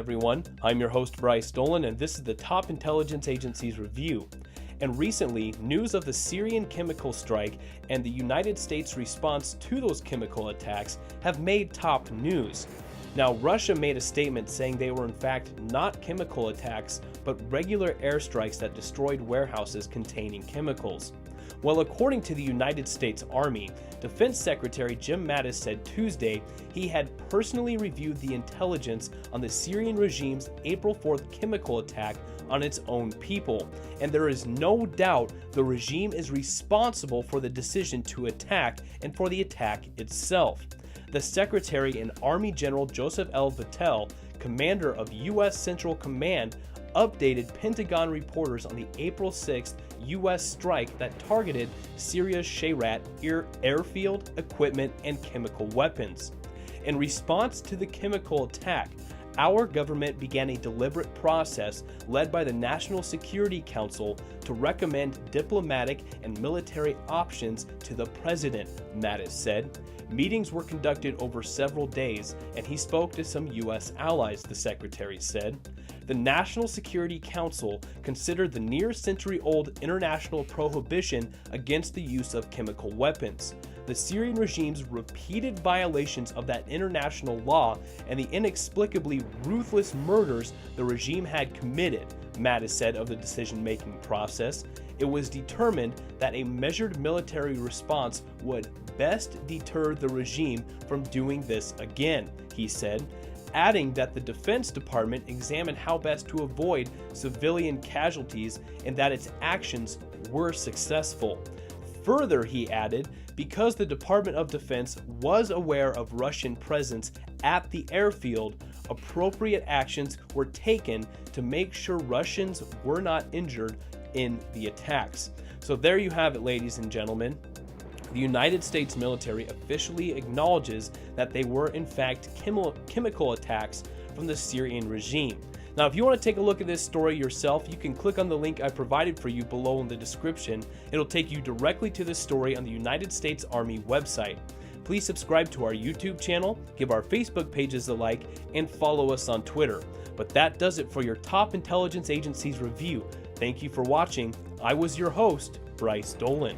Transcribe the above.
everyone. I'm your host Bryce Dolan, and this is the Top Intelligence Agency's review. And recently, news of the Syrian chemical strike and the United States response to those chemical attacks have made top news. Now, Russia made a statement saying they were in fact not chemical attacks, but regular airstrikes that destroyed warehouses containing chemicals. Well, according to the United States Army, Defense Secretary Jim Mattis said Tuesday he had personally reviewed the intelligence on the Syrian regime's April 4th chemical attack on its own people, and there is no doubt the regime is responsible for the decision to attack and for the attack itself. The Secretary and Army General Joseph L. Vattel, commander of U.S. Central Command, updated Pentagon reporters on the April 6th U.S. strike that targeted Syria's Shayrat airfield, equipment, and chemical weapons. In response to the chemical attack, our government began a deliberate process led by the National Security Council to recommend diplomatic and military options to the president, Mattis said. Meetings were conducted over several days, and he spoke to some U.S. allies, the secretary said. The National Security Council considered the near-century-old international prohibition against the use of chemical weapons, the Syrian regime's repeated violations of that international law, and the inexplicably ruthless murders the regime had committed, Mattis said of the decision-making process. It was determined that a measured military response would best deter the regime from doing this again, he said, adding that the Defense Department examined how best to avoid civilian casualties and that its actions were successful. Further, he added, because the Department of Defense was aware of Russian presence at the airfield, appropriate actions were taken to make sure Russians were not injured in the attacks. So there you have it, ladies and gentlemen. The United States military officially acknowledges that they were in fact chemical attacks from the Syrian regime. Now, if you want to take a look at this story yourself, you can click on the link I provided for you below in the description. It'll take you directly to this story on the United States Army website. Please subscribe to our YouTube channel, give our Facebook pages a like, and follow us on Twitter. But that does it for your Top Intelligence Agency's review. Thank you for watching. I was your host, Bryce Dolan.